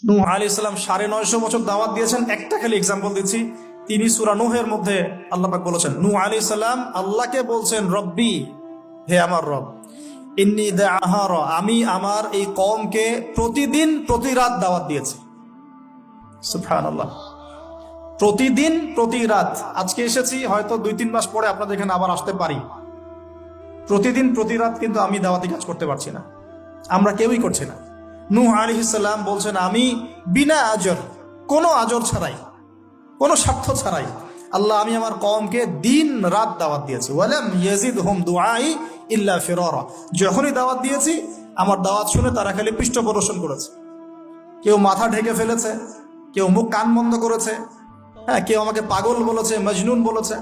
নূহ আলাইহিস সালাম ৯৫০ বছর দাওয়াত দিয়েছেন। একটা খালি এক্সাম্পল দিচ্ছি, তিনি সূরা নূহের মধ্যে আল্লাহ পাক বলেছেন, নূহ আলাইহিস সালাম আল্লাহকে বলছেন, রব্বি, হে আমার রব, ইন্নী দাআহারা, আমি আমার এই কওমকে প্রতিদিন প্রতি রাত দাওয়াত দিয়েছি। সুবহানাল্লাহ, প্রতিদিন প্রতি রাত। আজকে এসেছি, হয়তো ২-৩ মাস পরে আপনাদের এখানে আবার আসতে পারি। প্রতিদিন প্রতি রাত কিন্তু আমি দাওয়াতি কাজ করতে পারছি না, আমরা কেউই করছি না। নূহ আলাইহিস সালাম বলছেন, আমি বিনা আজর, কোনো আজর ছাড়াই, কোনো স্বার্থ ছাড়াই, আল্লাহ, আমি আমার কওমকে দিন রাত দাওয়াত দিয়েছি। ওয়ালাম ইয়াজিদহুম দুআই ইল্লা ফিরারা, যখনই দাওয়াত দিয়েছি আমার দাওয়াত শুনে তারা খালি পৃষ্ঠ প্রদর্শন করেছে। কেউ মাথা ঢেকে ফেলেছে, কেউ মুখ কান বন্ধ করেছে, হ্যাঁ, কেউ আমাকে পাগল বলেছে, মজনুন বলেছে।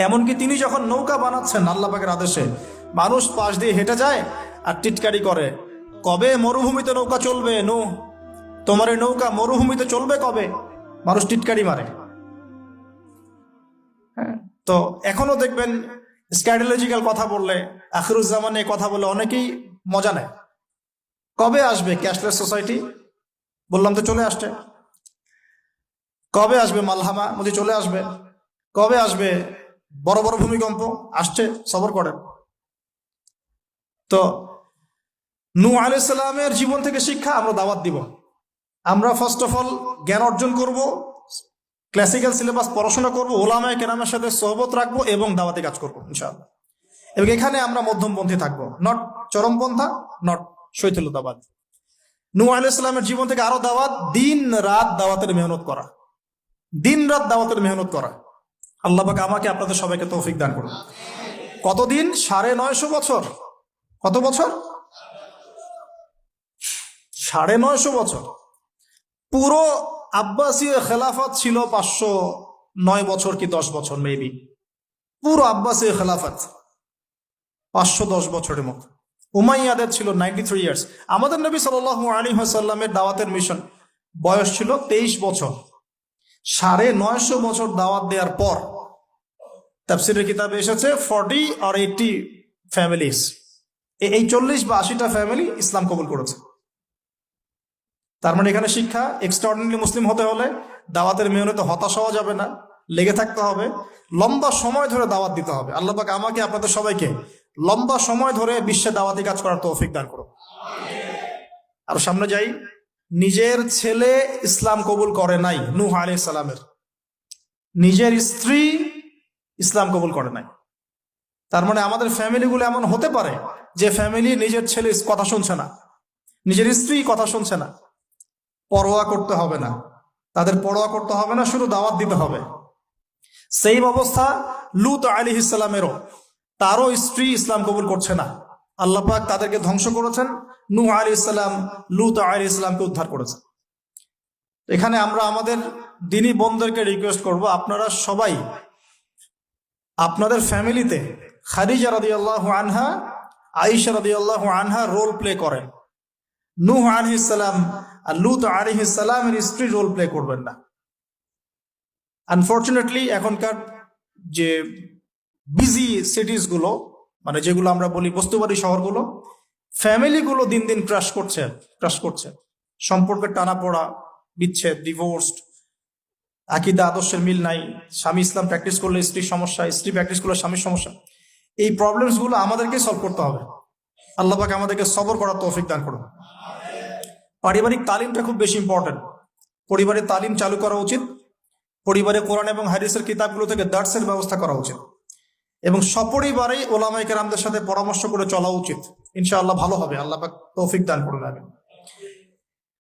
এমনকি তিনি যখন নৌকা বানাচ্ছেন আল্লাহ পাকের আদেশে, মানুষ পাশ দিয়ে হেঁটে যায় আর টিটকারি করে, কবে মরুভূমিতে নৌকা চলবে নূহ, তোমার এই নৌকা মরুভূমিতে চলবে কবে? মানুষ টিটকারি মারে। হ্যাঁ, তো এখনো দেখবেন স্ক্যাটোলজিক্যাল কথা বললে, আখিরুজ্জামানে কথা বলে অনেকেই মজা নেয়। কবে আসবে ক্যাশলেস সোসাইটি? বললাম তো চলে আসছে। কবে আসবে মালহামা? বলছি চলে আসবে। কবে আসবে বড় বড় ভূমিকম্প? আসছে, সবর করেন। তো নূহ আলাইহিস সালামের জীবন থেকে শিক্ষা আমরা দাওয়াত দিব। আমরা ফার্স্ট অফ অল জ্ঞান অর্জন করব, ক্লাসিক্যাল সিলেবাস পড়াশোনা করব, ওলামায়ে কেরামের সাথে সোহবত রাখবো এবং দাওয়াতি কাজ করবো ইনশাআল্লাহ। এবং এখানে আমরা মধ্যমপন্থী থাকবো, নট চরমপন্থা, নট শৈথিল্যতাবাদ। নূহ আলাইহিস সালামের জীবন থেকে আরো দাওয়াত, দিন রাত দাওয়াতের মেহনত করা, দিন রাত দাওয়াতের মেহনত করা। আল্লাহ পাক আমাকে আপনাদের সবাইকে তৌফিক দান করুন। কতদিন? ৯৫০ বছর। কত বছর? ৯৫০ বছর। পুরো আব্বাসীয় খেলাফত ছিল ৫০৯ বছর কি ১০ বছর মেবি। পুরো আব্বাসীয় খেলাফত ৫১০ বছরের মতো। উমাইয়াদের ছিল 93 ইয়ার্স। আমাদের নবী সাল্লাল্লাহু আলাইহি ওয়াসাল্লামের দাওয়াতের মিশন বয়স ছিল ২৩ বছর। ৯৫০ বছর দাওয়াত দেওয়ার পর তাফসীরের কিতাবে এসেছে 40 or 80 ফ্যামিলিজ, এই ৪০ বা ৮০টা ফ্যামিলি ইসলাম কবুল করেছে। তার মানে এখানে শিক্ষা, এক্সট্রাঅর্ডিনারি মুসলিম হতে হলে দাওয়াতের মেহনতে হতাশ হওয়া যাবে না, লেগে থাকতে হবে, লম্বা সময় ধরে দাওয়াত দিতে হবে। আল্লাহ পাক আমাকে আপনাদের সবাইকে লম্বা সময় ধরে বিশ্বে দাওয়াতি কাজ করার তৌফিক দান করুন। আর সামনে যাই, নিজের ছেলে ইসলাম কবুল করে নাই নূহ আলাইহিস সালামের, নিজের স্ত্রী ইসলাম কবুল করে নাই। তার মানে আমাদের ফ্যামিলিগুলো এমন হতে পারে যে ফ্যামিলি নিজের ছেলে কথা শুনছে না, নিজের স্ত্রী কথা শুনছে না। পরোয়া করতে হবে না, তাদের পরোয়া করতে হবে না, শুধু দাওয়াত দিতে হবে। সেই অবস্থা লূত আলাইহিস সালামেরও, তারও স্ত্রী ইসলাম কবুল করছে না। আল্লাহ পাক তাদেরকে ধ্বংস করেছেন, নূহ আলাইহিস সালাম লূত আলাইহিস সালামকে উদ্ধার করেছেন। এখানে আমরা আমাদের দ্বীনী বোনদেরকে রিকোয়েস্ট করব, আপনারা সবাই আপনাদের ফ্যামিলিতে খাদিজা রাদিয়াল্লাহু আনহা, আয়েশা রাদিয়াল্লাহু আনহা রোল প্লে করেন। নূহ আলাইহিস সালাম আর লূত আলাইহিস সালামের স্ত্রী রোল প্লে করবেন না। আনফরচুনেটলি এখনকার যে বিজি সিটিজ গুলো, মানে যেগুলো আমরা বলি বস্তুবাদী শহরগুলো, ফ্যামিলিগুলো দিন দিন ক্রাশ করছে। সম্পর্কের টানাপোড়া, বিচ্ছেদ, ডিভোর্সড, আকীদা আদর্শের মিল নাই, স্বামী ইসলাম প্র্যাকটিস করলে স্ত্রীর সমস্যা, স্ত্রী প্র্যাকটিস করলে স্বামীর সমস্যা। এই প্রবলেমস গুলো আমাদেরকে সলভ করতে হবে। আল্লাহ পাক আমাদেরকে সবর করার তৌফিক দান করুন। পারিবারিক তালিমটা খুব বেশি ইম্পর্টেন্ট। পরিবারে তালিম চালু করা উচিত, পরিবারে কোরআন এবং হাদিসের কিতাবগুলো থেকে দার্সের ব্যবস্থা করা উচিত, এবং সপরিবারেই ওলামায়ে কেরামদের সাথে পরামর্শ করে চলা উচিত। ইনশাআল্লাহ ভালো হবে, আল্লাহ পাক তৌফিক দান করুন। আমিন।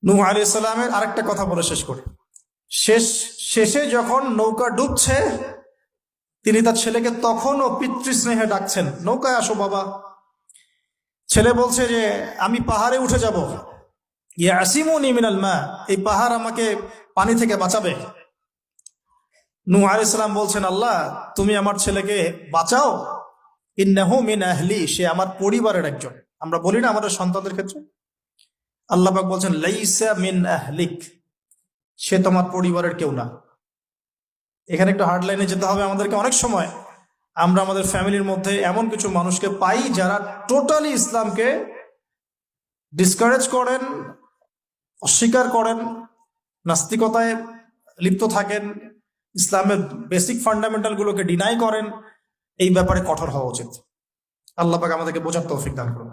নূহ আলাইহিস সালামের আরেকটা কথা বলে শেষ করি। শেষে যখন নৌকা ডুবছে, তিনি তার ছেলেকে তখনও পিতৃস্নেহে ডাকছেন, নৌকায় আসো বাবা। ছেলে বলছে যে আমি পাহাড়ে উঠে যাব, ইয়াসিমুনি মিনাল মা, এই পাহাড় আমাকে পানি থেকে বাঁচাবে। নূহ আলাইহিস সালাম বলছেন, আল্লাহ তুমি আমার ছেলেকে বাঁচাও, ইন্নাহু মিন আহলি, সে আমার পরিবারের একজন। আমরা বলি না আমাদের সন্তানদের ক্ষেত্রে, আল্লাহ পাক বলছেন লাইসা মিন আহলিক, সে তোমার পরিবারের কেউ না। এখানে একটু হার্ড লাইনে যেতে হবে আমাদেরকে। অনেক সময় আমরা আমাদের ফ্যামিলির মধ্যে এমন কিছু মানুষকে পাই যারা টোটালি ইসলামকে ডিসকারেজ করেন, অস্বীকার করেন, নাস্তিকতায় লিপ্ত থাকেন, ইসলামের বেসিক ফান্ডামেন্টাল গুলোকে ডিনাই করেন, এই ব্যাপারে কঠোর হওয়া উচিত। আল্লাহ পাক আমাদেরকে বোঝার তৌফিক দান করুন।